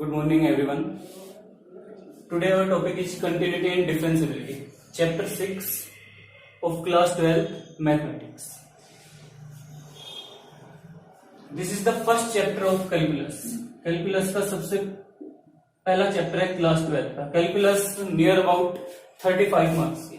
Good morning, everyone. Today our topic is continuity and differentiability, chapter 6 of class 12 mathematics. This is the first chapter of calculus. Calculus का सबसे पहला chapter है class 12 का. Calculus near about 35 marks की.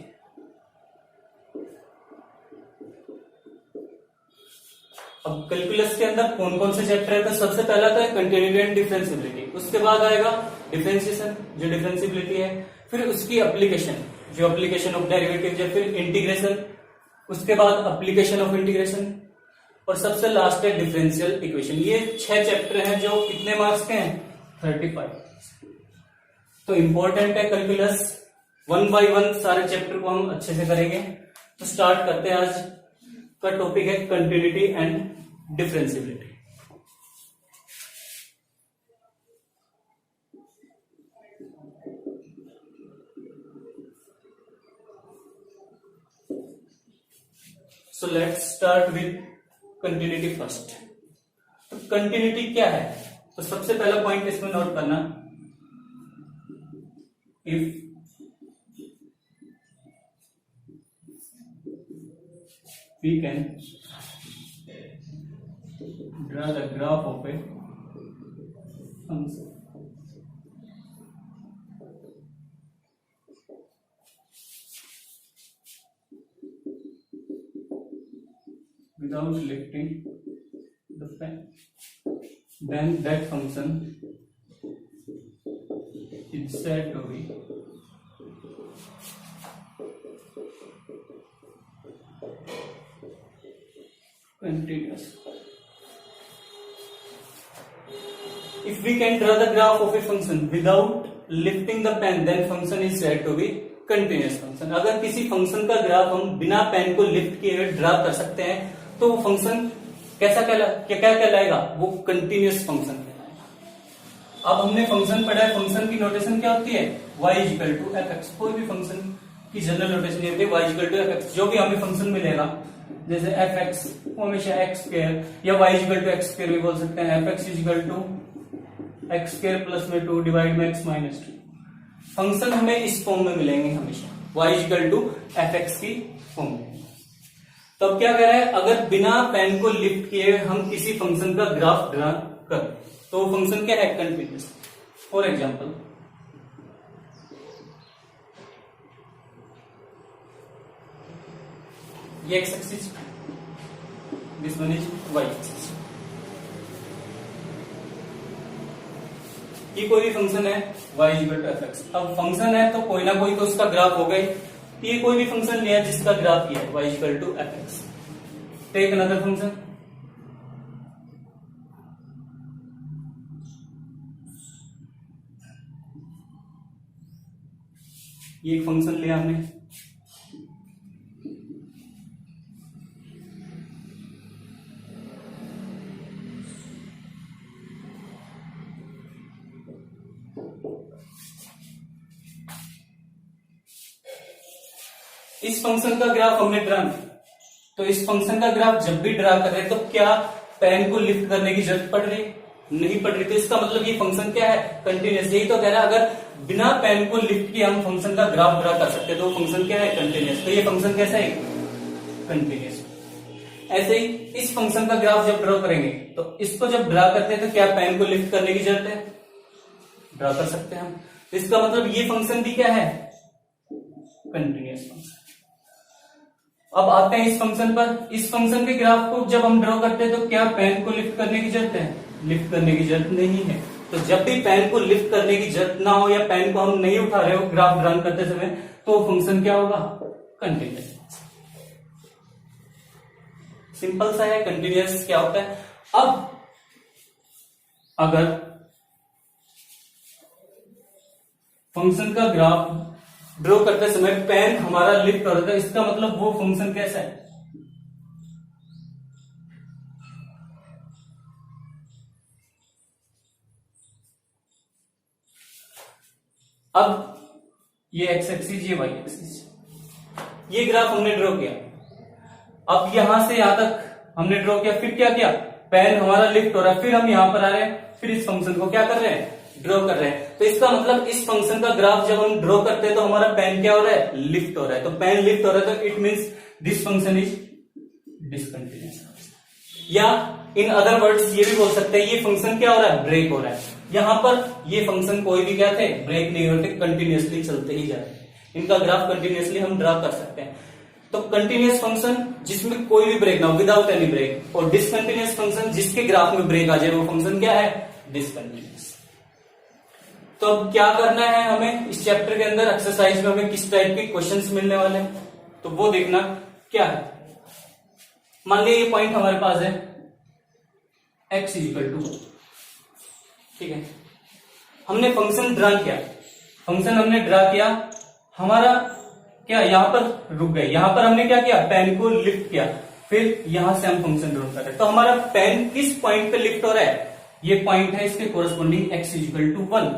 अब calculus के अंदर कौन कौन से चैप्टर है? तो सबसे पहला तो है कंटिन्यूटी एंड डिफरेंशियबिलिटी, उसके बाद आएगा डिफरेंशिएशन जो डिफरेंशियबिलिटी है, फिर उसकी एप्लीकेशन जो एप्लीकेशन ऑफ डेरिवेटिव है, फिर इंटीग्रेशन, उसके बाद एप्लीकेशन ऑफ इंटीग्रेशन और सबसे लास्ट है डिफरेंशियल इक्वेशन. ये 6 चैप्टर हैं जो कितने मार्क्स के हैं? 35. तो इंपॉर्टेंट है कैलकुलस. 1 बाय 1 सारे चैप्टर को हम अच्छे से करेंगे. तो स्टार्ट करते हैं. आज का टॉपिक है continuity and differentiability. So let's start with continuity first. तो कंटिन्यूटी क्या है? तो सबसे पहला पॉइंट इसमें नोट करना, if we can draw the graph of a function without lifting the pen, then that function is said to be continuous. If we can draw the graph of a function without lifting the pen, then function is said to be continuous function. अगर किसी function का graph हम बिना pen को lift किए हुए draw कर सकते हैं तो वो फंक्शन क्या कहलाएगा? वो कंटिन्यूस फंक्शन कहलाएगा. अब हमने फंक्शन पढ़ा है. फंक्शन की नोटेशन क्या होती है? y equal to F X. कोई भी फंक्शन की जनरल नोटेशन होती है y equal to F X. जो भी हमें फंक्शन मिलेगा जैसे एफ एक्स हमेशा एक्स स्क्वायर या Y equal to X square भी बोल सकते हैं. F x equal to X square plus में 2 डिवाइड में एक्स माइनस 2. फंक्शन हमें इस फॉर्म में मिलेंगे हमेशा, Y equal to F X की फॉर्म में. तो अब क्या कह रहा है? अगर बिना पेन को लिफ्ट किए हम किसी फंक्शन का ग्राफ ड्रा कर तो वो फंक्शन क्या है? कंटिन्यूअस. फॉर एग्जाम्पल ये X axis, this one is Y axis. ये कोई भी फंक्शन है y equal to F X. अब फंक्शन है तो कोई ना कोई तो उसका ग्राफ होगा ही. ये कोई भी फंक्शन लिया जिसका ग्राफ ये है y equal to F X. Take another function. ये एक फंक्शन लिया हमने. इस फंक्शन का ग्राफ हमने ड्रा किया. तो इस फंक्शन का ग्राफ जब भी ड्रा कर रहे हैं तो क्या पेन को लिफ्ट करने की जरूरत पड़ रही? नहीं पड़ रही. तो इसका मतलब ये फंक्शन क्या है? कंटिन्यूअस. यही तो कह रहा है अगर बिना पेन को लिफ्ट किए हम फंक्शन का ग्राफ ड्रा कर सकते हैं तो फंक्शन क्या है? कंटिन्यूअस. तो ये फंक्शन कैसा है? कंटिन्यूअस. ऐसे ही इस फंक्शन का ग्राफ जब ड्रा करेंगे तो इसको जब ड्रा करते हैं तो क्या पेन को लिफ्ट करने की जरूरत है? ड्रा कर सकते हैं हम. इसका मतलब ये फंक्शन भी क्या है? Continuous function. अब आते हैं इस फंक्शन पर. इस फंक्शन के ग्राफ को जब हम ड्रॉ करते हैं तो क्या पेन को लिफ्ट करने की जरूरत है? लिफ्ट करने की जरूरत नहीं है. तो जब भी पेन को लिफ्ट करने की जरूरत ना हो या पेन को हम नहीं उठा रहे हो ग्राफ ड्रा करते समय तो फंक्शन क्या होगा? कंटिन्यूअस. सिंपल सा है. कंटिन्यूअस क्या होता है? अब अगर फंक्शन का ग्राफ ड्रॉ करते समय पेन हमारा लिफ्ट हो रहा था, इसका मतलब वो फंक्शन कैसा है? अब ये एक्स एक्सिस, ये वाई एक्सिस, ये ग्राफ हमने ड्रॉ किया. अब यहां से यहां तक हमने ड्रॉ किया, फिर क्या किया, पेन हमारा लिफ्ट हो रहा है, फिर हम यहां पर आ रहे हैं, फिर इस फंक्शन को क्या कर रहे हैं, ड्रॉ कर रहे हैं। तो इसका मतलब इस फंक्शन का ग्राफ जब हम ड्रॉ करते हैं तो हमारा पेन क्या हो रहा है, लिफ्ट हो रहा है। तो पेन लिफ्ट हो रहा है तो it means this function is discontinuous. या इन अदर वर्ड्स ये भी बोल सकते हैं ये फंक्शन क्या हो रहा है, ब्रेक हो रहा है। यहां पर ये फंक्शन कोई भी क्या थे, ब्रेक नहीं होते, कंटिन्यूअसली चलते ही जा रहे हैं। इनका ग्राफ कंटिन्यूअसली हम ड्रा कर सकते हैं। तो कंटिन्यूअस फंक्शन जिसमें कोई भी ब्रेक ना हो, विदाउट एनी ब्रेक, और डिसकंटिन्यूअस फंक्शन जिसके ग्राफ में ब्रेक आ जाए, वो फंक्शन क्या है, डिसकंटिन्यूअस। तो अब क्या करना है हमें इस चैप्टर के अंदर, एक्सरसाइज में हमें किस टाइप के क्वेश्चंस मिलने वाले हैं, तो वो देखना क्या है। मान लीजिए ये पॉइंट हमारे पास है x इक्वल टू, ठीक है, हमने फंक्शन ड्रा किया, फंक्शन हमने ड्रा किया, हमारा क्या यहां पर रुक गए, यहां पर हमने क्या किया, पेन को लिफ्ट किया, फिर यहां से हम फंक्शन ड्रॉ कर रहे हैं। तो हमारा पेन किस पॉइंट पे लिफ्ट हो रहा है, ये पॉइंट है, इसके कोरस्पॉन्डिंग x इक्वल टू 1,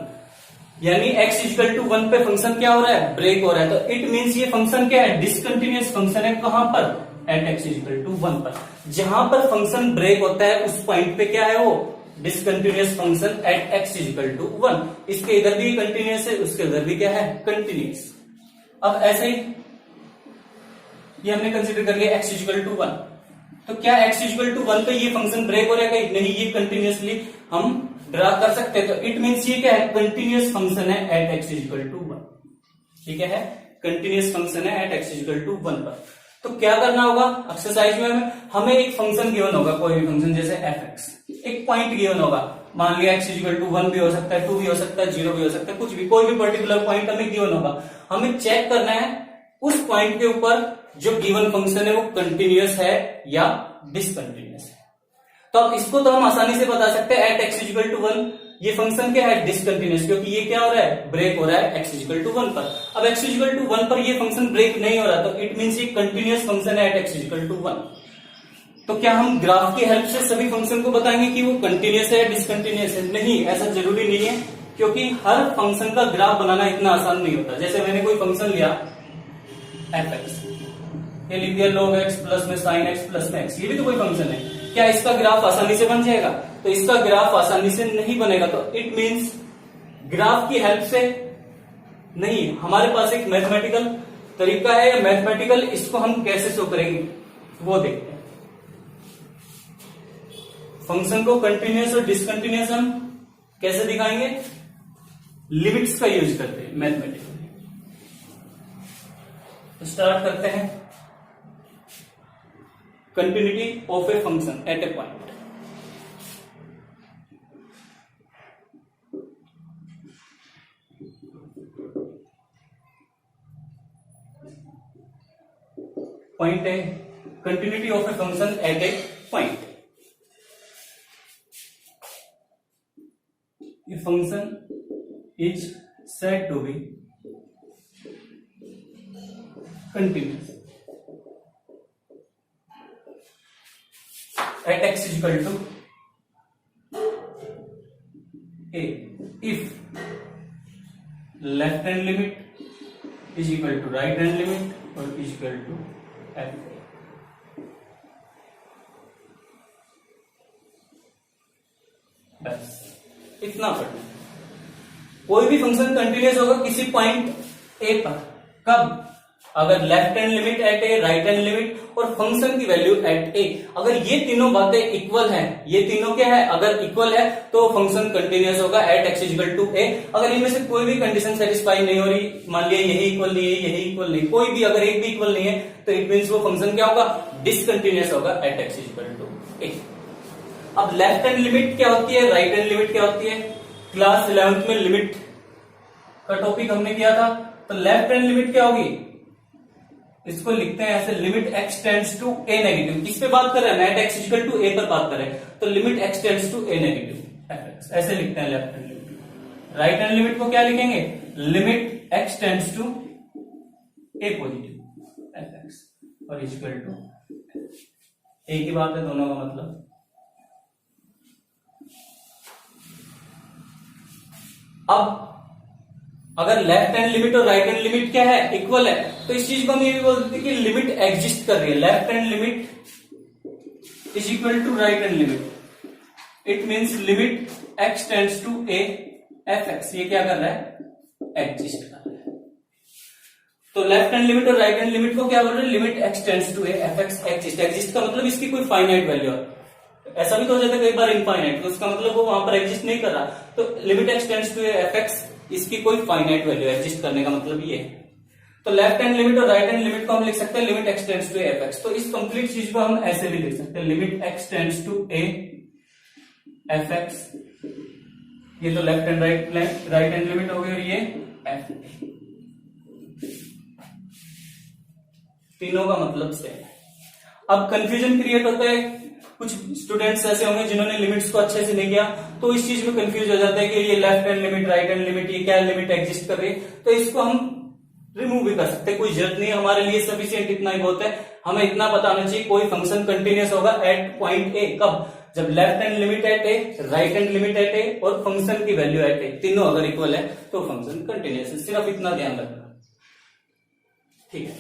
यानी x इक्वल टू 1 पे फंक्शन क्या हो रहा है, ब्रेक हो रहा है। तो इट मींस ये फंक्शन क्या है, डिसकंटिन्यूअस फंक्शन है। कहां पर, एट x इक्वल टू 1 पर। जहां पर फंक्शन ब्रेक होता है उस पॉइंट पे क्या है, वो discontinuous function at x equal to 1। इसके इधर भी कंटिन्यूअस है, उसके इधर भी क्या है, कंटिन्यूअस। अब ऐसे ही ये हमने कंसीडर कर लिया x इक्वल टू 1। तो क्या x इक्वल टू 1 पे ये फंक्शन ब्रेक हो रहेगा, नहीं, ये कंटिन्यूअसली हम ड्रा कर सकते हैं। तो इट मींस ये क्या है, कंटिन्यूअस फंक्शन है एट x इक्वल टू 1, ठीक है, कंटिन्यूअस फंक्शन है एट x इक्वल टू 1 पर। तो क्या करना होगा एक्सरसाइज में, हमें एक फंक्शन गिवन होगा, कोई भी फंक्शन जैसे fx, एक पॉइंट गिवन होगा, मान लिया x इक्वल टू 1 भी हो सकता है, 2 भी हो सकता है, 0 भी हो सकता है, कुछ भी, कोई भी पर्टिकुलर पॉइंट हमें गिवन होगा। हमें चेक करना है उस पॉइंट के ऊपर जो गिवन फंक्शन है वो कंटिन्यूअस है या डिसकंटिन्यूअस है। तो अब इसको तो हम आसानी से बता सकते हैं, एट x इक्वल टू 1 ये फंक्शन क्या है, डिसकंटिन्यूअस, क्योंकि ये क्या हो रहा है, ब्रेक हो रहा है x इक्वल टू 1 पर। अब x इक्वल टू 1 पर ये फंक्शन ब्रेक नहीं हो रहा, तो इट मींस ये कंटिन्यूअस फंक्शन है एट x इक्वल टू 1। तो क्या हम ग्राफ की हेल्प से सभी फंक्शन को बताएंगे कि वो कंटिन्यूअस है या डिसकंटिन्यूअस है? नहीं, ऐसा जरूरी नहीं है, क्योंकि हर फंक्शन का ग्राफ बनाना इतना आसान नहीं होता। जैसे मैंने कोई फंक्शन लिया fx, ये लिख दिया log x प्लस में sin x प्लस में x, ये भी तो कोई फंक्शन है। क्या इसका ग्राफ आसानी से बन जाएगा? तो इसका ग्राफ आसानी से नहीं बनेगा। तो इट मींस ग्राफ की हेल्प से नहीं, हमारे पास एक मैथमेटिकल तरीका है, मैथमेटिकल इसको हम कैसे शो करेंगे वो देखते हैं। फंक्शन को कंटिन्यूअस और डिसकंटिन्यूअस हम कैसे दिखाएंगे, लिमिट्स का यूज करते हैं मैथमेटिकल। तो स्टार्ट करते हैं, continuity of a function at a point. Point है continuity of a function at a point. A function is said to be continuous at x is equal to a if left hand limit is equal to right hand limit or is equal to f। बस इतना पढ़ना। कोई भी function continuous होगा किसी point a पर, कब? अगर left hand limit at A, right hand limit और फंक्शन की वैल्यू एट ए, अगर ये तीनों बातें इक्वल हैं, ये तीनों क्या है, अगर इक्वल है तो फंक्शन कंटिन्यूअस होगा at x equal to A. अगर इनमें से कोई भी कंडीशन सेटिस्फाई नहीं हो रही, मान लिया यही इक्वल नहीं है, यही इक्वल नहीं, कोई भी अगर एक भी इक्वल नहीं है, तो इट मींस वो फंक्शन क्या होगा, डिसकंटिन्यूअस होगा एट एक्स इक्वल टू ए। अब लेफ्ट हैंड लिमिट क्या होती है, राइट हैंड लिमिट क्या होती है? क्लास 11th में लिमिट का टॉपिक हमने किया था। तो लेफ्ट हैंड लिमिट क्या होगी, इसको लिखते हैं ऐसे, limit x tends to A negative. किस पे बात कर रहे हैं, नेट x इक्वल टू ए पर बात कर रहे हैं, तो limit x tends to A negative fx, ऐसे लिखते हैं left hand limit. Right hand limit को क्या लिखेंगे, limit x tends to A positive fx और इक्वल टू एक ही बात है दोनों का मतलब। अब अगर लेफ्ट हैंड लिमिट और राइट हैंड लिमिट क्या है, इक्वल है, तो इस चीज को हम ये भी बोल सकते हैं कि लिमिट एग्जिस्ट कर रही है। Left hand limit is equal to right hand limit, it means limit x tends to a fx, ये क्या कर रहा है, एग्जिस्ट कर रहा है। तो लेफ्ट हैंड लिमिट और राइट हैंड लिमिट को क्या बोल रहे हैं, limit x tends to a fx exist. Exist का मतलब इसकी कोई फाइनाइट वैल्यू है, ऐसा भी तो हो जाता है कई बार इनफाइनाइट, तो उसका मतलब वो वहां पर एग्जिस्ट नहीं कर रहा। तो limit x tends to a fx, इसकी कोई फाइनाइट वैल्यू, एग्जिस्ट करने का मतलब ये है। तो लेफ्ट हैंड लिमिट और राइट हैंड लिमिट को हम लिख सकते हैं limit x tends to a fx। तो इस कंप्लीट चीज को हम ऐसे भी लिख सकते हैं, limit x tends to a fx, ये तो left hand right hand limit हो गई, और ये f, तीनों का मतलब सेम है। अब कंफ्यूजन क्रिएट होता है, कुछ स्टूडेंट्स ऐसे होंगे जिन्होंने लिमिट्स को अच्छे से नहीं किया, तो इस चीज में कंफ्यूज हो जाता है कि ये left hand limit right hand limit, ये क्या लिमिट एग्जिस्ट कर रही है। तो इसको हम रिमूव भी कर सकते हैं, कोई जरूरत नहीं है, हमारे लिए सफिशिएंट इतना ही बहुत है। हमें इतना पता होना चाहिए कोई फंक्शन कंटिन्यूअस होगा एट पॉइंट ए, कब, जब left hand limit at A, right hand limit at A और फंक्शन की वैल्यू एट ए, तीनों अगर इक्वल है तो फंक्शन कंटिन्यूअस है। सिर्फ इतना ध्यान रखना, ठीक है।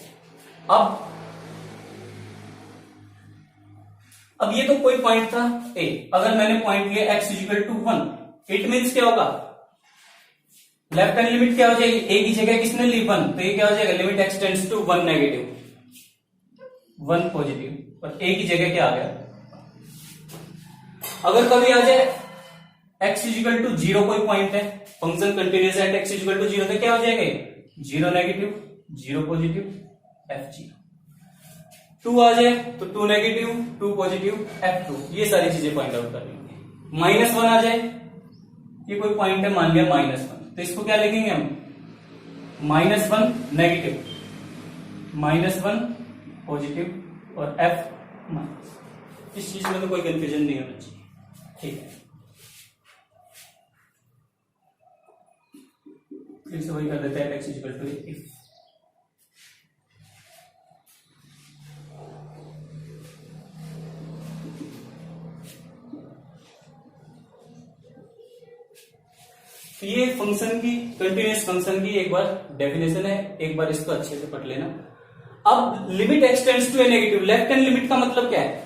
अब ये तो कोई पॉइंट था ए, अगर मैंने पॉइंट लिया x equal to 1, it means क्या होगा, लेफ्ट हैंड लिमिट क्या हो जाएगी, a की जगह किसने ली 1, तो ये क्या हो जाएगा, limit x tends to 1 negative 1 positive, और a की जगह क्या आ गया। अगर कभी आ जाए x इक्वल टू 0 कोई पॉइंट है, फंक्शन कंटिन्यूअस है, x इक्वल टू 0, तो क्या हो जाएगा, 0 नेगेटिव 0 पॉजिटिव f0। 2 आ जाए तो 2 नेगेटिव 2 पॉजिटिव f2, ये सारी चीजें पॉइंट आउट कर लेंगे। -1 आ जाए, ये कोई पॉइंट है, मान लिया -1, तो इसको क्या लिखेंगे हम, -1 नेगेटिव -1 पॉजिटिव और f माइनस। इस चीज में तो कोई कंफ्यूजन नहीं होना चाहिए, ठीक है। फिर से वही कर देते हैं, x इक्वल टू इफ ये फंक्शन की, कंटिन्यूअस फंक्शन की एक बार डेफिनेशन है, एक बार इसको अच्छे से पढ़ लेना। अब limit x tends to A negative, left hand limit का मतलब क्या है,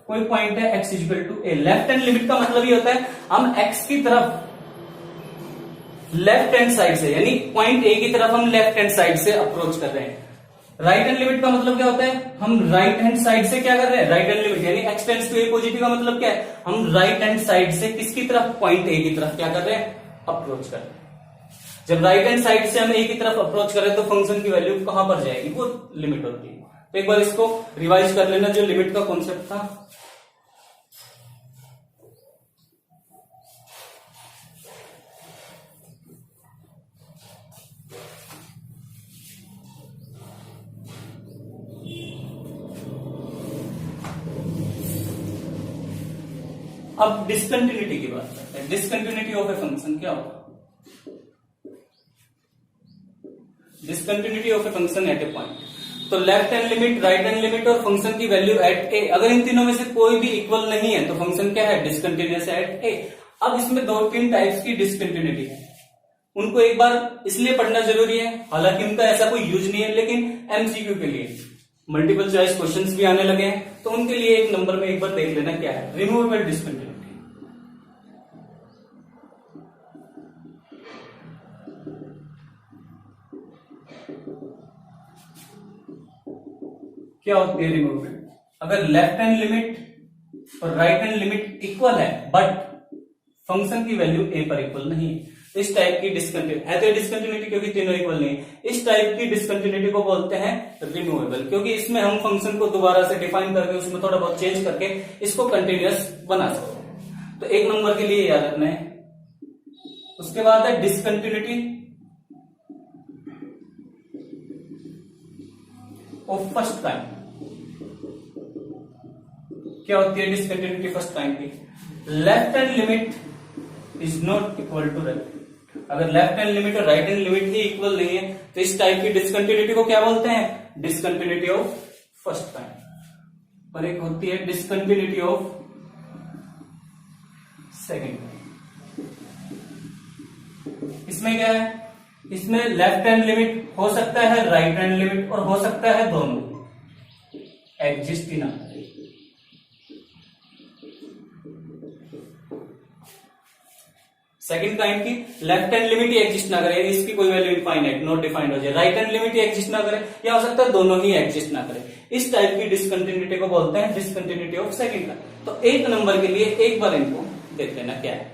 कोई पॉइंट है x equal to a, left hand limit का मतलब ये होता है हम x की तरफ लेफ्ट हैंड साइड से, यानी पॉइंट ए की तरफ हम लेफ्ट हैंड साइड से अप्रोच कर रहे हैं। राइट हैंड लिमिट का मतलब क्या होता है, हम राइट हैंड साइड से क्या कर रहे हैं, राइट हैंड लिमिट यानी x tends to A positive का मतलब क्या है, हम राइट हैंड साइड से किसकी तरफ, पॉइंट ए की तरफ क्या कर रहे हैं, अप्रोच कर रहे हैं। जब राइट हैंड साइड से हम ए की तरफ अप्रोच कर रहे हैं तो फंक्शन की वैल्यू कहां पर जाएगी, वो लिमिट होती है। तो एक बार इसको रिवाइज कर लेना, जो लिमिट का कॉन्सेप्ट था। अब डिसकंटिन्यूटी की बात करते हैं। डिसकंटिन्यूटी ऑफ ए फंक्शन क्या होगा, discontinuity of a function at a point, तो left hand limit right hand limit और फंक्शन की वैल्यू एट ए, अगर इन तीनों में से कोई भी इक्वल नहीं है तो फंक्शन क्या है, डिसकंटिन्यूअस एट ए। अब इसमें 2-3 टाइप्स की डिसकंटिन्यूटी है, उनको एक बार इसलिए पढ़ना जरूरी है, हालांकि उनका ऐसा कोई यूज नहीं है, लेकिन एमसीक्यू के लिए मल्टीपल चॉइस क्वेश्चंस भी आने लगे हैं, तो उनके लिए एक नंबर में एक बार देख लेना क्या है, रिमूवेबल डिसकंटिन्यूटी। क्या होती है रिमूवेबल, अगर लेफ्ट हैंड लिमिट और राइट हैंड लिमिट इक्वल है बट फंक्शन की वैल्यू ए पर इक्वल नहीं है, इस टाइप की डिसकंटिन्यूटी है। तो डिसकंटिन्यूटी क्योंकि तीनों इक्वल नहीं है, इस टाइप की डिसकंटिन्यूटी को बोलते हैं रिमूवेबल, क्योंकि इसमें हम फंक्शन को दोबारा से डिफाइन करके उसमें थोड़ा बहुत चेंज करके इसको कंटिन्यूअस बना सकते हैं। तो एक नंबर के लिए याद रखना है। उसके बाद है डिसकंटिन्यूटी ऑफ फर्स्ट काइंड। क्या होती है डिसकंटिन्यूटी फर्स्ट काइंड की, left hand limit is not equal to right. अगर लेफ्ट हैंड लिमिट और राइट हैंड लिमिट ही इक्वल नहीं है तो इस टाइप की डिसकंटिन्यूटी को क्या बोलते हैं, डिसकंटिन्यूटी ऑफ फर्स्ट काइंड। और एक होती है डिसकंटिन्यूटी ऑफ सेकंड काइंड। इसमें क्या है, इसमें लेफ्ट हैंड लिमिट हो सकता है, राइट हैंड लिमिट और हो सकता है दोनों एग्जिस्ट ही ना। सेकंड काइंड की लेफ्ट हैंड लिमिट ही एग्जिस्ट ना करे, इसकी कोई वैल्यू इनफाइनाइट नॉट डिफाइंड हो जाए, राइट हैंड लिमिट ही एग्जिस्ट ना करे, या हो सकता है दोनों ही एग्जिस्ट ना करे। इस टाइप की डिसकंटिन्यूटी को बोलते हैं डिसकंटिन्यूटी ऑफ सेकंड काइंड। तो एक नंबर के लिए एक बार इनको देख लेना क्या है।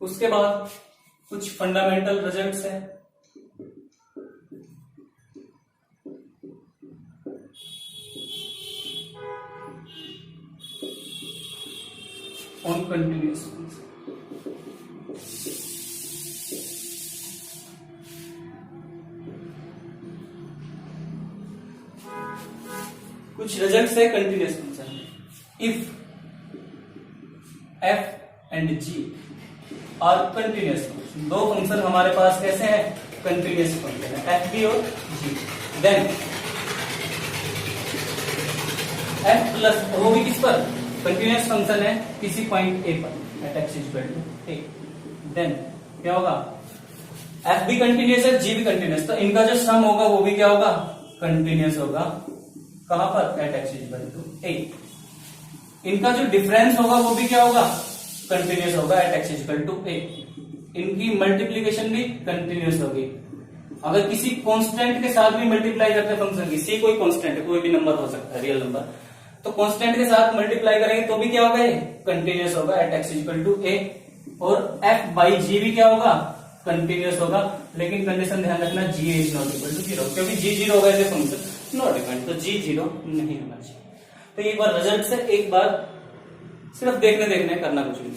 उसके बाद कुछ फंडामेंटल रिजल्ट्स है। ऑन कंटिन्यूअस कुछ रिजल्ट्स है continuous function. If F and G are continuous function, दो फंक्शन हमारे पास कैसे हैं, कंटिन्यूअस फंक्शन है, एफ बी और जी, देन एफ प्लस, वो भी किस पर, कंटिन्यूअस फंक्शन है किसी पॉइंट ए पर at x equal to a, then क्या होगा, एफ भी कंटिन्यूअस है जी भी कंटिन्यूअस, तो इनका जो सम होगा वो भी क्या होगा, कंटिन्यूअस होगा, कहां पर, एट एक्स इक्वल टू ए। इनका जो डिफरेंस होगा वो भी क्या होगा, कंटिन्यूअस होगा एट एक्स इक्वल टू ए। इनकी मल्टीप्लीकेशन भी कंटिन्यूअस होगी। अगर किसी कांस्टेंट के साथ भी मल्टीप्लाई करते हैं फंक्शन की, सी कोई कांस्टेंट है, कोई भी नंबर हो सकता है रियल नंबर, तो कांस्टेंट के साथ मल्टीप्लाई करेंगे तो भी क्या होगा, ये कंटिन्यूअस होगा एट एक्स इक्वल टू ए। और एफ बाई जी भी क्या होगा, कंटिन्यूअस होगा, लेकिन कंडीशन ध्यान रखना, G is not equal to zero, क्योंकि जी जीरो होगा ऐसे फंक्शन नॉट इक्वल, तो जी जीरो नहीं होना चाहिए। तो एक बार रिजल्ट से एक बार सिर्फ देखने करना कुछ नहीं।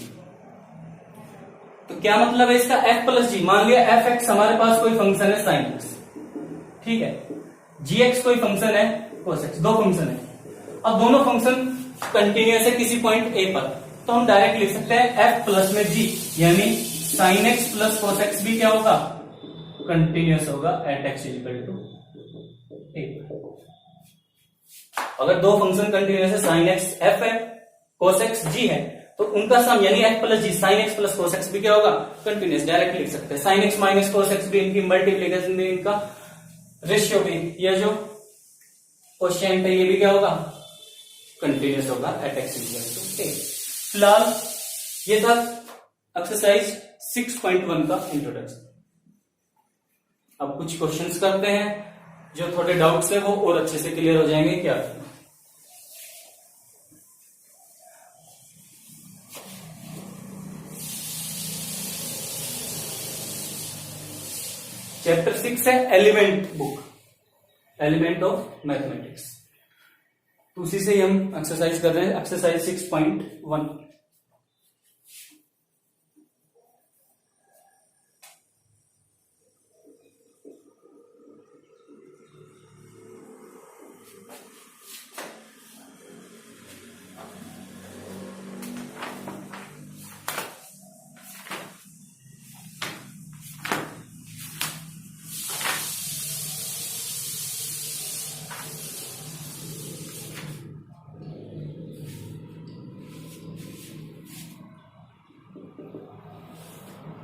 तो क्या मतलब है इसका, एफ प्लस जी, मान लिया एफ एक्स हमारे पास कोई फंक्शन है साइन एक्स, ठीक है, जी एक्स कोई फंक्शन है कोस एक्स, दो फंक्शन है, अब दोनों फंक्शन कंटिन्यूअस है किसी पॉइंट ए पर, तो हम डायरेक्ट लिख सकते हैं एफ प्लस में जी, यानी sine x plus cos x भी क्या होगा, कंटिन्यूअस होगा at x equal to A. अगर दो फंक्शन कंटिन्यूअस है, साइन एक्स एफ है, कोस एक्स जी है, तो उनका सम यानी F plus G, sine x plus cos x भी क्या होगा, कंटिन्यूअस, डायरेक्ट लिख सकते हैं। Sine x minus cos x भी, इनकी मल्टीप्लीकेशन भी, इनका रेशियो भी, ये जो कोशेंट है ये भी क्या होगा, कंटिन्यूअस होगा एट एक्स इक्वल टू ए। फिलहाल ये था एक्सरसाइज 6.1 का इंट्रोडक्शन। अब कुछ क्वेश्चंस करते हैं, जो थोड़े डाउट्स है वो और अच्छे से क्लियर हो जाएंगे। क्या चैप्टर 6 है element book, element of mathematics, तो उसी से ही हम एक्सरसाइज कर रहे हैं, एक्सरसाइज 6.1।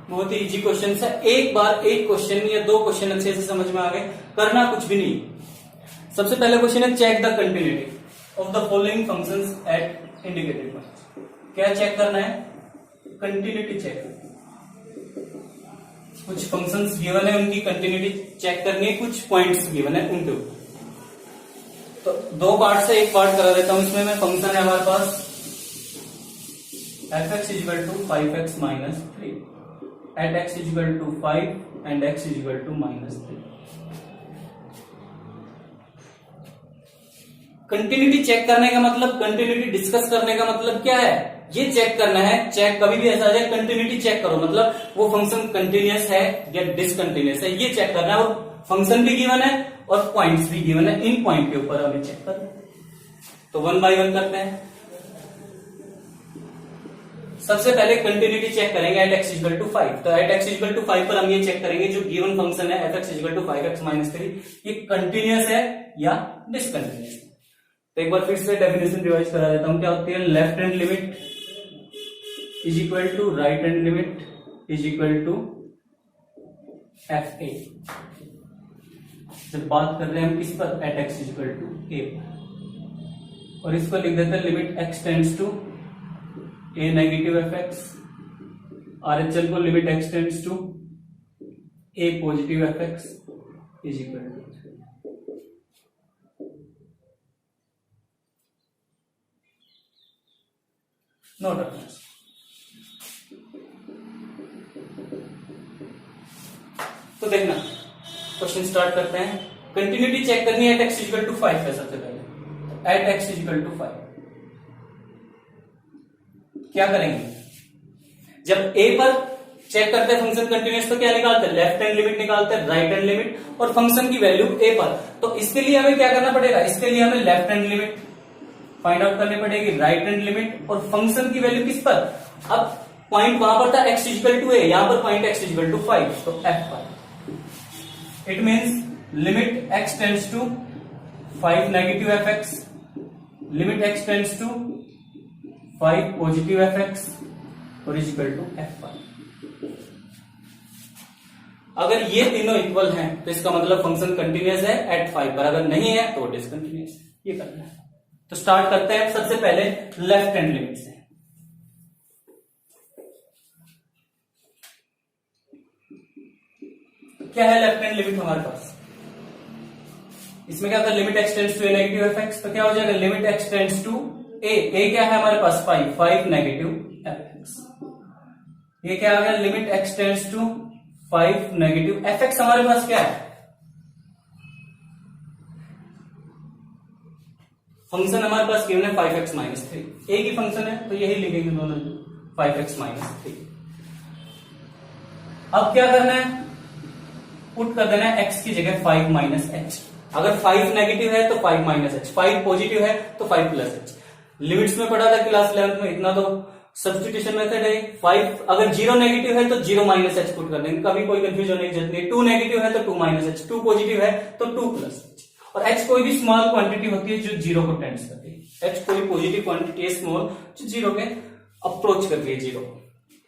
बहुत ही इजी क्वेश्चन है, एक बार एक क्वेश्चन या दो क्वेश्चन अच्छे से समझ में आ गए, करना कुछ भी नहीं। सबसे पहला क्वेश्चन है check the continuity of the following functions at indicated points. क्या चेक करना है, कंटिन्यूटी चेक। कुछ फंक्शंस गिवन है, उनकी कंटिन्यूटी चेक करनी है, कुछ पॉइंट्स गिवन है उनके ऊपर। तो दो पार्ट से एक पार्ट करा देता हूं। इसमें मैं फंक्शन है हमारे पास F x equal to 5x minus 3 at x equal to 5 and x equal to minus 3। Continuity check करने का मतलब, कंटिन्यूटी डिस्कस करने का मतलब क्या है, ये चेक करना है। चेक कभी भी ऐसा आ जाए, कंटिन्यूटी चेक करो, मतलब वो फंक्शन कंटिन्यूअस है या डिसकंटिन्यूअस है, ये चेक करना है। और फंक्शन भी गिवन है और पॉइंट्स भी गिवन है, इन पॉइंट के ऊपर हमें चेक करना है। तो 1 बाय 1 करते हैं। सबसे पहले कंटिन्यूटी चेक करेंगे एट एक्स इक्वल टू 5। तो एट एक्स इक्वल टू 5 पर हम ये चेक करेंगे जो गिवन फंक्शन है f x equal to 5x minus 3, ये कंटिन्यूअस है या डिसकंटिन्यूअस। तो एक बार फिर से डेफिनेशन रिवाइज करा देता हूं। क्या होती है, left hand limit is equal to right hand limit is equal to F A. जब बात कर रहे हैं हम किस पर, at x is equal to ए पर, और इसको लिख देते हैं limit x tends to A negative F x, RHL को limit x tends to A positive F x is equal to no difference. तो देखना क्वेश्चन स्टार्ट करते हैं। कंटिन्यूटी चेक करनी है एट एक्स इक्वल टू 5 है सबसे पहले। एट एक्स इक्वल टू 5 क्या करेंगे, जब ए पर चेक करते हैं फंक्शन कंटिन्यूअस तो क्या निकालते हैं, लेफ्ट हैंड लिमिट निकालते हैं, राइट हैंड लिमिट और फंक्शन की वैल्यू ए पर। तो इसके लिए हमें क्या करना पड़ेगा, इसके लिए हमें left hand limit find out करनी पड़ेगी, राइट हैंड लिमिट और फंक्शन की वैल्यू किस पर। अब पॉइंट वहां पर था एक्स इक्वल टू ए, यहां पर पॉइंट एक्स इक्वल टू 5, तो एफ पर। It means limit x tends to 5 negative F x, limit x tends to 5 positive F x और इज इक्वल टू एफ पर। अगर ये तीनों इक्वल हैं तो इसका मतलब फंक्शन कंटिन्यूअस है एट 5 पर, अगर नहीं है तो डिसकंटिन्यूअस है। ये करना है। तो स्टार्ट करते हैं सबसे पहले लेफ्ट हैंड लिमिट से। क्या है लेफ्ट हैंड लिमिट हमारे पास, इसमें क्या था, limit x tends to A negative F x, तो क्या हो जाएगा limit x tends to a क्या है हमारे पास 5 नेगेटिव एफ एक्स। ये क्या आ गया, limit x tends to 5 negative F x हमारे पास क्या है, फंक्शन हमारे पास गिवन है 5x माइनस 3, ए की फंक्शन है तो यही लिखेंगे दोनों 5x माइनस 3। अब क्या करना है, पुट कर देना है x की जगह 5 माइनस एच। अगर 5 नेगेटिव है तो 5 माइनस एच, 5 पॉजिटिव है तो 5 प्लस एच। लिमिट्स में पढ़ा था क्लास 11 में, इतना तो सब्स्टिट्यूशन मेथड है। 5 अगर 0 नेगेटिव है तो 0 माइनस एच पुट कर देंगे, कभी कोई कंफ्यूजन नहीं जरूरत नहीं। 2 नेगेटिव है तो 2 माइनस एच, 2 पॉजिटिव है तो 2 प्लस एच। और h कोई भी स्मॉल क्वांटिटी होती है जो 0 को टेंड्स करती है, h कोई पॉजिटिव क्वांटिटी है स्मॉल जो 0 के अप्रोच करती है 0।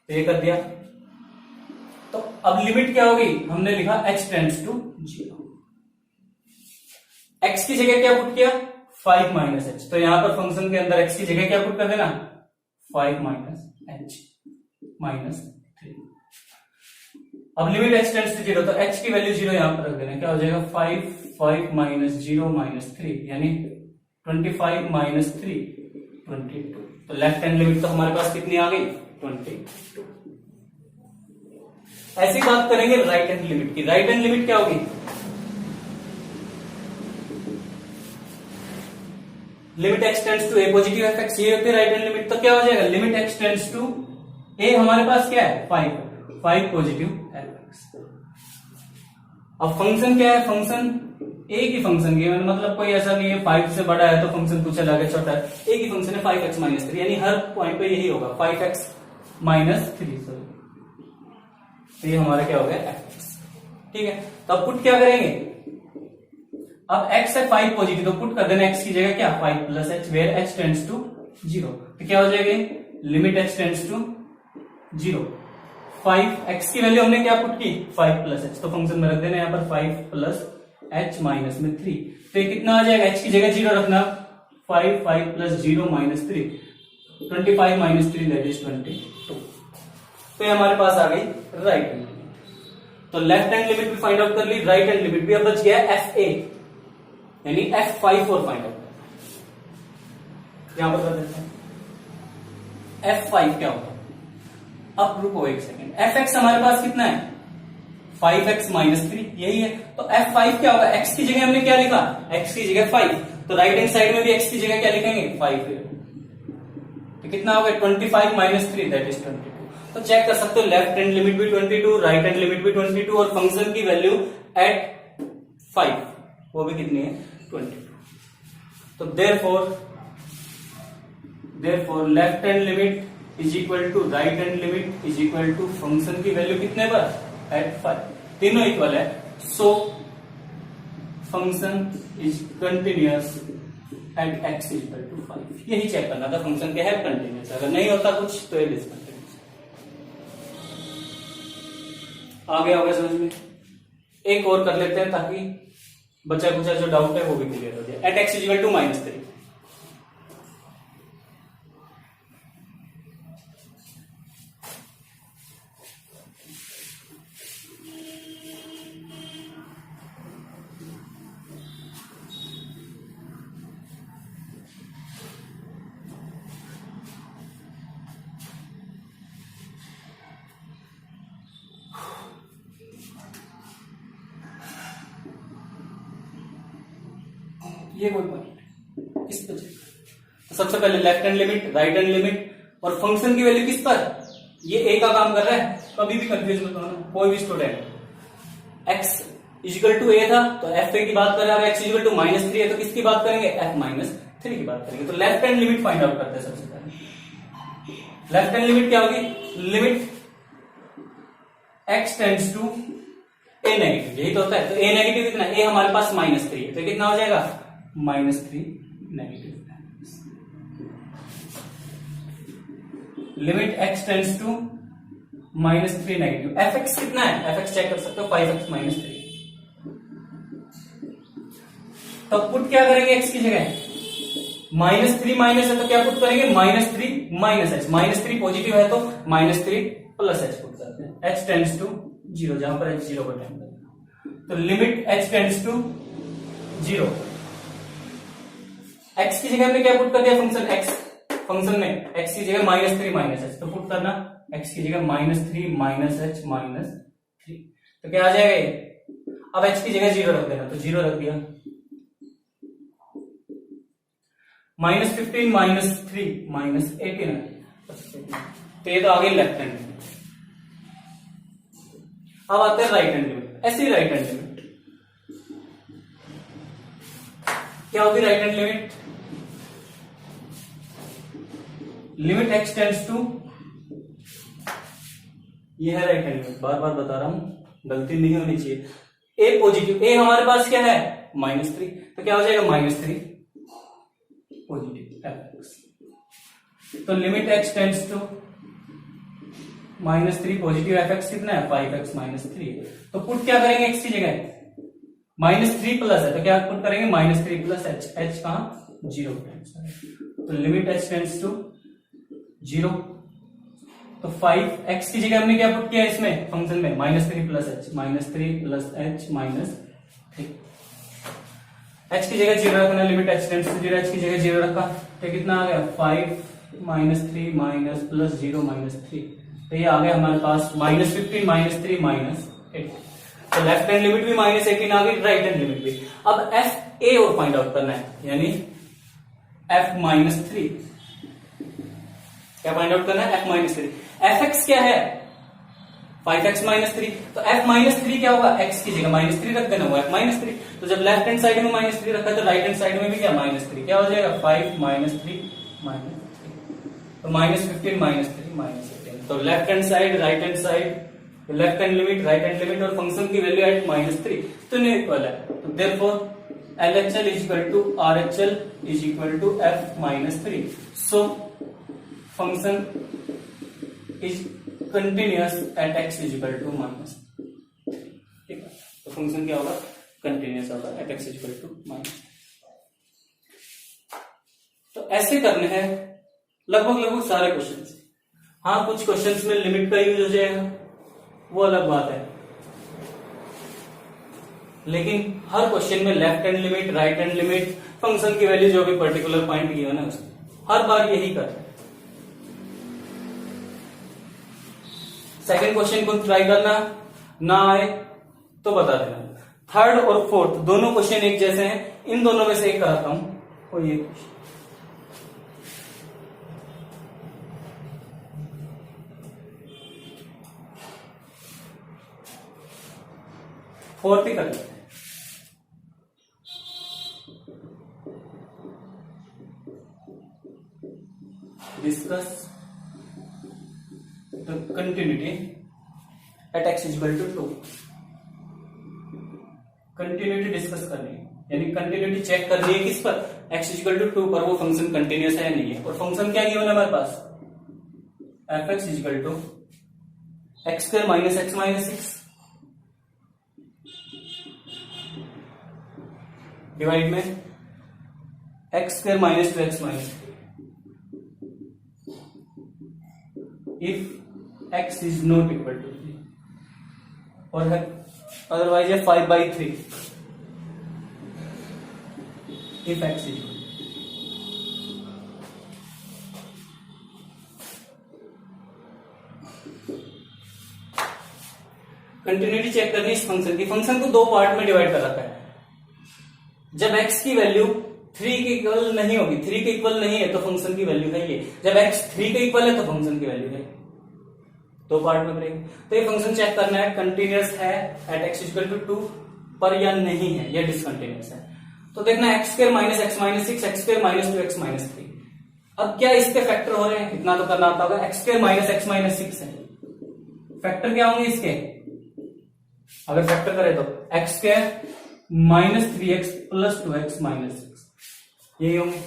तो ये कर दिया। तो अब लिमिट क्या होगी, हमने लिखा h टेंड्स टू 0। x की जगह क्या पुट किया, 5 माइनस एच, तो यहां पर फंक्शन के अंदर x की जगह क्या पुट कर देना, 5 माइनस एच माइनस 3। अब लिमिट x टेंड्स टू 0, तो h की वैल्यू 0 यहां पर रख देना, क्या हो जाएगा 5 माइनस 0 माइनस 3 यानी 25 माइनस 3 22। तो लेफ्ट हैंड लिमिट तो हमारे पास कितनी आ गई, 22। ऐसी बात करेंगे राइट हैंड लिमिट की। राइट हैंड लिमिट क्या होगी, limit x tends to A positive F x, ये होती है राइट हैंड लिमिट। तो क्या हो जाएगा, लिमिट एक्स टेंड्स टू ए हमारे पास क्या है 5 पॉजिटिव एफ एक्स। अब फंक्शन क्या है, फंक्शन ए की फंक्शन की, मतलब कोई ऐसा नहीं है 5 से बड़ा है तो फंक्शन कुछ अलग है, छोटा है। ए की फंक्शन है 5x माइनस 3, यानी हर पॉइंट पे यही होगा 5x माइनस 3। तो ये हमारा क्या हो गया fx, ठीक है। तो अब पुट क्या करेंगे, अब x है 5 पॉजिटिव, तो पुट कर देना x की जगह क्या 5 plus h, where h tends to 0। तो क्या हो जाएगा, limit x tends to 0, 5x की वैल्यू हमने क्या पुट की 5 प्लस एच, तो फंक्शन में रख देना यहाँ पर 5 प्लस h माइनस में 3। तो ये कितना आ जाएगा, h की जगह 0 रखना, 5 plus 0 minus 3, 25 minus 3 that is 22। तो ये हमारे पास आ गई राइट हैंड लिमिट। तो लेफ्ट हैंड लिमिट भी फाइंड आउट कर ली, राइट हैंड लिमिट भी। अब बच गया fa यानी f5 और फाइंड आउट यहां पर कर देते हैं। f5 क्या होगा, अब रुको एक सेकेंड, fx हमारे पास कितना है 5x माइनस 3, यही है। तो f5 क्या होगा, x की जगह हमने क्या लिखा, x की जगह 5, तो राइट हैंड साइड में भी x की जगह क्या लिखेंगे 5। तो कितना होगा 25 माइनस 3 दैट इज 22। तो चेक कर सकते हो लेफ्ट हैंड लिमिट भी 22, राइट हैंड लिमिट भी 22 और फंक्शन की वैल्यू एट 5 वो भी कितनी है 22। तो therefore left hand limit is equal to right hand limit is equal to function की वैल्यू कितने पर एट 5, तीनों इक्वल है। So function is continuous at x is equal to 5। यही चेक करना था, फंक्शन क्या है कंटिन्यूअस, अगर नहीं होता कुछ तो ये डिसकंटिन्यूअस। आ गया होगा समझ में। एक और कर लेते हैं ताकि बचा कुचा जो डाउट है वो भी क्लियर हो जाए। एट एक्स इक्वल टू -3, ये कोई पॉइंट इस पर तो सबसे पहले left hand limit, right hand limit और फंक्शन की वैल्यू किस पर, ये ए का काम कर रहा है, कभी भी कंफ्यूज मत होना कोई भी स्टूडेंट। एक्स इक्वल टू ए था तो एफ ए की बात कर रहा है, एक्स इक्वल टू -3 है तो किसकी बात करेंगे, एफ -3 की बात करेंगे। तो left hand limit find out करते हैं सबसे पहले। लेफ्ट हैंड लिमिट क्या होगी, limit x tends to A negative, यही तो होता है। तो ए नेगेटिव कितना, ए हमारे पास -3 है तो कितना हो जाएगा -3 negative. Limit x tends to -3 negative. F x कितना है, एफ एक्स चेक कर सकते हो 5x -3। तो पुट क्या करेंगे एक्स की जगह, -3 माइनस है तो क्या पुट करेंगे -3 माइनस एच, -3 पॉजिटिव है तो -3 प्लस एच पुट करते हैं। एच टेंड्स टू 0 जहां पर एच 0 को टेंड करेगा तो limit h tends to 0। X की जगह हमने क्या पुट कर दिया, फंक्शन एक्स, फंक्शन में एक्स की जगह -3 माइनस एच तो पुट करना एक्स की जगह -3 माइनस एच -3 तो क्या आ जाएगा ये। अब एच की जगह 0 रख देना तो 0 रख दिया। -15 -3 -18 तो ये तो आगे लेफ्ट हैंड लिमिट। अब आते हैं राइट हैंड लिमिट। ऐसी राइट हैंड लिमिट क्या होगी, right hand limit limit x tends to, ये है राइट हैंड लिमिट, बार बार बता रहा हूं गलती नहीं होनी चाहिए। ए पॉजिटिव, ए हमारे पास क्या है -3 तो क्या हो जाएगा -3 पॉजिटिव एफ। तो limit x tends to -3 positive F x कितना है 5x -3। तो पुट क्या करेंगे एक्स की जगह, -3 प्लस है तो क्या पुट करेंगे -3 प्लस एच, एच कहां 0 तो लिमिट एच टेंड्स टू 0। तो 5x की जगह हमने क्या पुट किया इसमें फंक्शन में -3 plus h, -3 plus h -3। H की जगह 0 रखना, limit h tends to 0, h की जगह 0 रखा तो कितना आ गया 5 -3 माइनस प्लस 0 -3 तो ये आ गया हमारे पास -15 -3 -8। तो लेफ्ट हैंड लिमिट भी -18 आ गई, राइट हैंड लिमिट भी। अब एफ ए और फाइंड आउट करना है, यानी एफ -3 क्या फाइंड आउट करना है, एफ -3। एफ एक्स क्या है 5x -3 तो f -3 क्या होगा, x की जगह -3 रख देना, वो f -3। तो जब लेफ्ट हैंड साइड में -3 रखा है तो राइट हैंड साइड में भी क्या -3 क्या हो जाएगा 5 -3 -3 तो -15 -3 -18। तो left hand side right hand side, left hand limit right hand limit और फंक्शन की वैल्यू एट -3 तो नहीं इक्वल है। तो therefore LHL is equal to RHL is equal to f -3। So function is continuous at x is equal to -3। ठीक है, तो function क्या होगा कंटिन्यूअस होगा at x is equal to -3। तो ऐसे करने हैं लगभग सारे क्वेश्चंस। हाँ कुछ क्वेश्चंस में लिमिट का यूज हो जाएगा वो अलग बात है, लेकिन हर क्वेश्चन में left hand limit right hand limit function की वैल्यू जो भी पर्टिकुलर पॉइंट गिवन है उसमें हर बार यही करते हैं। सेकंड क्वेश्चन को ट्राई करना, ना आए तो बता देना। थर्ड और फोर्थ दोनों क्वेश्चन एक जैसे हैं, इन दोनों में से एक कराता हूं और ये फोर्थ ही कर लेते हैं। Discuss the continuity at x is equal to 2। Continuity discuss करनी है, यानी कंटिन्यूटी चेक करनी है किस पर, x इज इक्वल टू 2 पर वो फंक्शन कंटिन्यूअस है या नहीं है। और फंक्शन क्या गिवन है हमारे पास, f(x) is equal to x² - x - 6 divide में x square minus 2x minus 3 if x is not equal to 3 और अदरवाइज है 5/3 if x is continuity check करनी इस फंक्शन की। फंक्शन को दो पार्ट में डिवाइड कर रखा है। जब x की वैल्यू 3 के इक्वल नहीं होगी, 3 के इक्वल नहीं है तो फंक्शन की वैल्यू है ये। जब x 3 के इक्वल है तो फंक्शन की वैल्यू है। दो पार्ट में करेंगे तो ये फंक्शन चेक करना है कंटिन्यूअस है एट x इक्वल टू 2 पर या नहीं है, या डिसकंटिन्यूअस है। तो देखना x square minus x minus 6, x square minus 2x minus 3। अब क्या इसके फैक्टर हो रहे हैं, इतना तो करना आता होगा। x square minus x minus 6 है, फैक्टर क्या होंगे इसके, अगर फैक्टर करें तो x square minus 3x plus 2x minus 6 यही होंगे।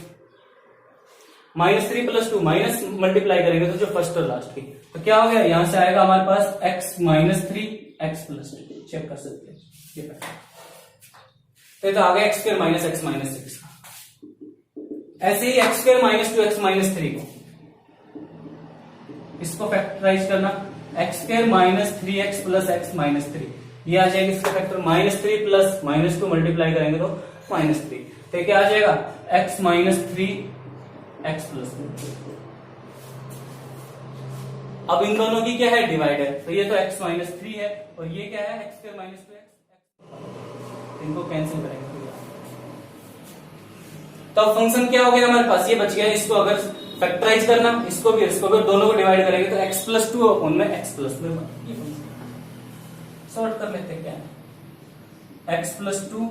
माइनस 3 प्लस 2 माइनस मल्टीप्लाई करेंगे तो जो फर्स्ट और लास्ट की, तो क्या हो गया, यहां से आएगा हमारे पास x minus 3 x plus 2, check कर सकते हैं ये तो आ गया x square minus x minus 6। ऐसे ही x square minus 2x minus 3 को इसको फैक्टराइज करना, x square minus 3x plus x minus 3 ये आ जाएगा इसका factor. Minus 3 plus minus 2 multiply करेंगे तो माइनस 3, तो क्या आ जाएगा x माइनस 3 x प्लस 2। अब इन दोनों की क्या है, डिवाइड है, तो ये तो x माइनस 3 है और ये क्या है x स्क्वायर माइनस 2x, इनको कैंसिल करेंगे तो अब फंक्शन क्या हो गया हमारे पास, ये बच गया। इसको अगर फैक्टराइज करना, इसको भी दोनों को डिवाइड करेंगे तो x प्लस 2 अपॉन में x प्लस 2 सॉल्व कर लेते हैं क्या है, x प्लस 2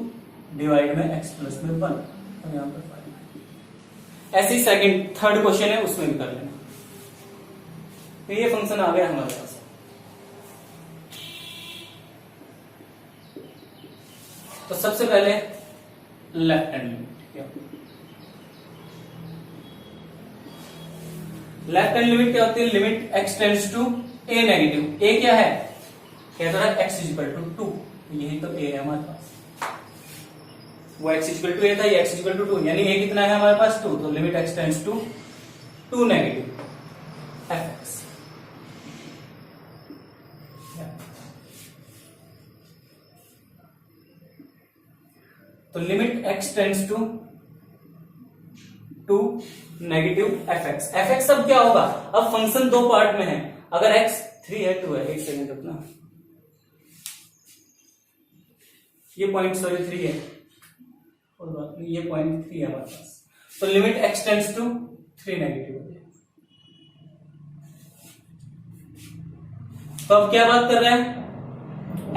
डिवाइड में x प्लस में 1 और यहां पर 5। ऐसे ही सेकंड थर्ड क्वेश्चन है उसमें भी कर लेना। तो ये फंक्शन आ गया हमारे पास। तो सबसे पहले left hand limit, left hand limit क्या होती है, limit x tends to a negative. a क्या है, कहता है x इक्वल टू 2, यही तो a है हमारे पास। वो x इक्वल टू a था, ये x इक्वल टू 2, यानी a कितना है हमारे पास 2, तो limit x tends to 2 negative fx। तो limit x tends to 2 negative fx। fx अब क्या होगा, अब फंक्शन दो पार्ट में है, अगर x 3 है 2 है, एक सेकेंड अपना, ये पॉइंट 3 है और बात नहीं, ये पॉइंट 3 है हमारे पास। तो limit x tends to 3 negative हो जाए। तो अब क्या बात कर रहे हैं,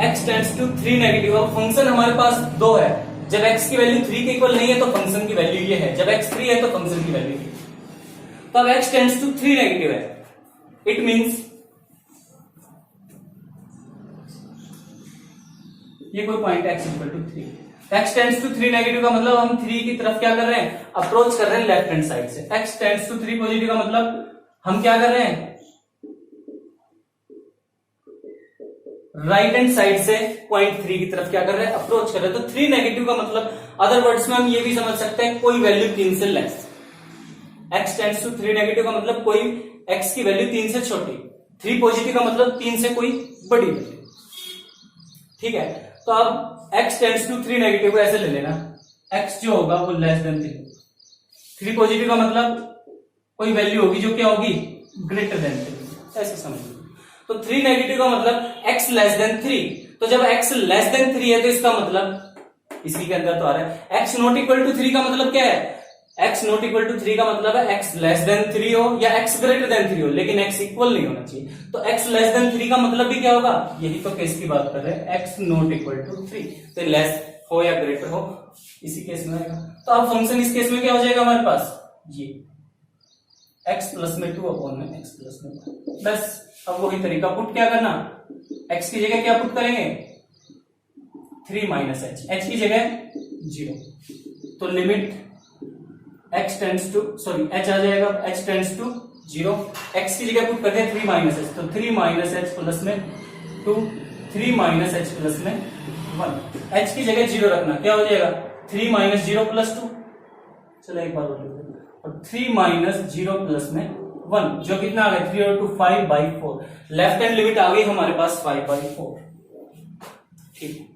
x टेंड्स टू 3 नेगेटिव। अब फंक्शन हमारे पास दो है, जब x की वैल्यू 3 के इक्वल नहीं है तो फंक्शन की वैल्यू ये है, जब x 3 है तो फंक्शन की वैल्यू ये। तो अब x टेंड्स टू 3 नेगेटिव है, इट मींस ये कोई point x equal to 3। x tends to 3 negative का मतलब हम 3 की तरफ क्या कर रहे हैं, अप्रोच कर रहे हैं लेफ्ट हैंड साइड से। x टेंड्स टू 3 पॉजिटिव का मतलब हम क्या कर रहे हैं, राइट हैंड साइड से पॉइंट 3 की तरफ क्या कर रहे हैं, अप्रोच कर रहे हैं। तो 3 नेगेटिव का मतलब अदर वर्ड्स में हम ये भी समझ सकते हैं कोई वैल्यू 3 से less. x tends to 3 negative का मतलब कोई x की वैल्यू 3 से छोटी, 3 पॉजिटिव का मतलब 3 से कोई बड़ी वैल्यू, ठीक है। तो अब x टेंड्स टू 3 नेगेटिव को ऐसे ले लेना, x जो होगा वो लेस देन 3। 3 पॉजिटिव का मतलब कोई वैल्यू होगी जो क्या होगी, ग्रेटर देन 3, ऐसे समझ लो। तो 3 नेगेटिव का मतलब x लेस देन 3। तो जब x लेस देन 3 है तो इसका मतलब इसी के अंदर तो आ रहा है x नॉट इक्वल टू 3 का मतलब क्या है, x नॉट इक्वल टू 3 का मतलब है x लेस देन 3 हो या x ग्रेटर देन 3 हो, लेकिन x इक्वल नहीं होना चाहिए। तो x लेस देन 3 का मतलब भी क्या होगा, यही तो केस की बात कर रहे हैं, x नॉट इक्वल टू 3, तो लेस हो या ग्रेटर हो इसी केस में आएगा। तो अब फंक्शन इस केस में क्या हो जाएगा हमारे पास, ये x प्लस में 2 अपॉन में x प्लस में 1। बस अब वही तरीका, पुट क्या करना, x की जगह क्या पुट करेंगे, 3 माइनस h की जगह 0। तो limit x tends to h आ जाएगा, h टेंड्स टू 0, x की जगह पुट करते हैं 3 माइनस h, तो 3 माइनस h प्लस में 2, 3 माइनस h प्लस में 1। h की जगह 0 रखना, क्या हो जाएगा 3 माइनस 0 प्लस 2, चलो एक बार और 3 माइनस 0 प्लस में 1, जो कितना आ गया 3 और 2 5/4। लेफ्ट हैंड लिमिट आ गई हमारे पास 5/4। ठीक,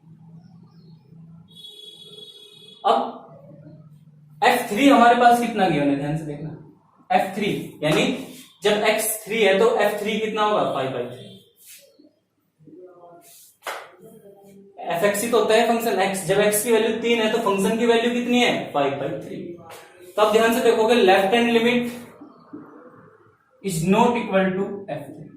अब f3 हमारे पास कितना गिवन है, ध्यान से देखना, f3 यानी जब x 3 है तो f3 कितना होगा 5/3। fx ही तो होता है फंक्शन x, जब x की वैल्यू 3 है तो फंक्शन की वैल्यू कितनी है 5/3। तो अब ध्यान से देखोगे left hand limit is not equal to f3।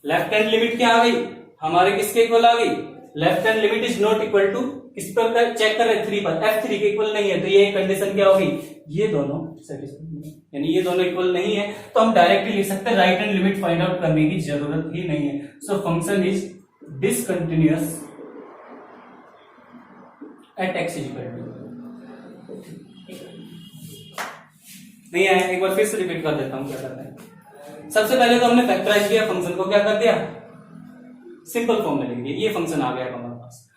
Left hand limit क्या आ गई हमारे, किसके इक्वल आ गई, left hand limit is not equal to, किस पर चेक कर रहे 3 पर, f3 के इक्वल नहीं है, तो ये कंडीशन क्या होगी, ये दोनों सेटिस्फाई, यानी ये दोनों इक्वल नहीं है, तो हम डायरेक्टली लिख सकते हैं right hand limit find out करने की जरूरत ही नहीं है। So function is discontinuous at x equal to, नहीं है, एक बार फिर से रिपीट कर देता हूं क्या करते हैं। सबसे पहले तो हमने फैक्टराइज किया फंक्शन को, क्या कर दिया, सिंपल फॉर्म में लिख दिया, ये फंक्शन आ गया हमारे पास।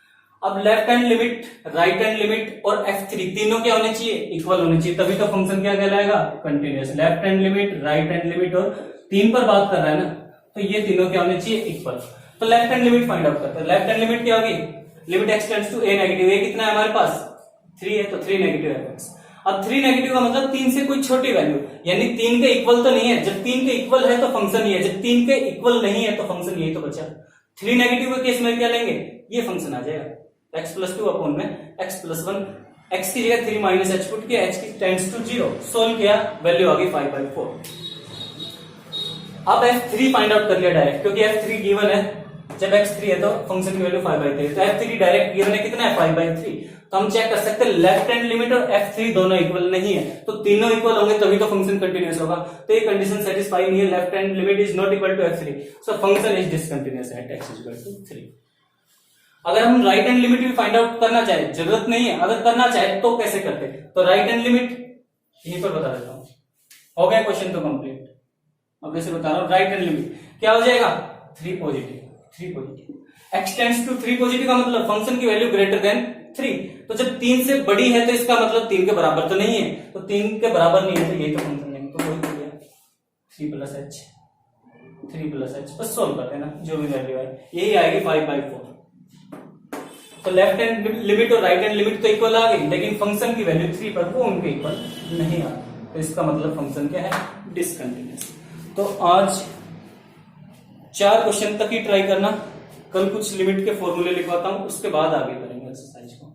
अब left hand limit, right hand limit और f3 तीनों क्या होने चाहिए, इक्वल होने चाहिए, तभी तो फंक्शन क्या कहलाएगा, continuous. Left hand limit, right hand limit और 3 पर बात कर रहा है ना, तो ये तीनों क्या होने चाहिए, इक्वल। तो left hand limit find out करते हैं। लेफ्ट हैंड लिमिट क्या होगी, limit x tends to a negative, a कितना है हमारे पास 3 है, तो 3 नेगेटिव f(x). अब 3 नेगेटिव का मतलब 3 से कोई छोटी वैल्यू, यानी 3 के इक्वल तो नहीं है, जब 3 के इक्वल है तो फंक्शन ये है, जब 3 के इक्वल नहीं है तो फंक्शन यही तो बचा। 3 नेगेटिव के केस में क्या लेंगे, ये फंक्शन आ जाएगा x प्लस 2 अपॉन में x प्लस 1, x की जगह 3 माइनस h पुट किया, h की टेंड्स टू 0, सोल्व किया, वैल्यू आ गई 5/4। अब f3 फाइंड आउट कर लिया डायरेक्ट, क्योंकि f3 गिवन है, जब x3 है तो फंक्शन की वैल्यू 5/3, तो f3 डायरेक्ट गिवन है कितना है 5/3। तो हम चेक कर सकते हैं लेफ्ट हैंड लिमिट और f3 दोनों इक्वल नहीं है, तो तीनों इक्वल होंगे तभी तो फंक्शन कंटिन्यूअस होगा, तो ये कंडीशन सेटिस्फाई नहीं है, left hand limit is not equal to f3, so function is discontinuous at x equal to 3। अगर हम राइट हैंड लिमिट भी फाइंड आउट करना चाहे, जरूरत नहीं है, अगर करना चाहे तो कैसे करते, तो राइट हैंड लिमिट यहीं पर बता देता हूं, हो गया क्वेश्चन तो कंप्लीट। अब जैसे बता रहा हूं राइट हैंड लिमिट क्या हो जाएगा 3 positive, 3 positive, x tends to 3 positive का मतलब फंक्शन की वैल्यू ग्रेटर देन 3, तो जब 3 से बड़ी है तो इसका मतलब 3 के बराबर तो नहीं है, तो 3 के बराबर नहीं है तो यही तो फंक्शन नहीं, तो वही हो गया 3 प्लस h, 3 प्लस h, बस सोल्व करते हैं ना, जो भी वैल्यू है यही आएगी 5/4। तो लेफ्ट हैंड लिमिट और राइट हैंड लिमिट तो इक्वल आ गई, लेकिन फंक्शन की वैल्यू 3 पर वो उनके इक्वल नहीं आ, तो इसका मतलब फंक्शन क्या है, डिसकंटिन्यूअस। तो आज 4 क्वेश्चन तक ही ट्राई करना, कल कुछ लिमिट के फॉर्मूले लिखवाता हूं, उसके बाद आगे करेंगे एक्सरसाइज को।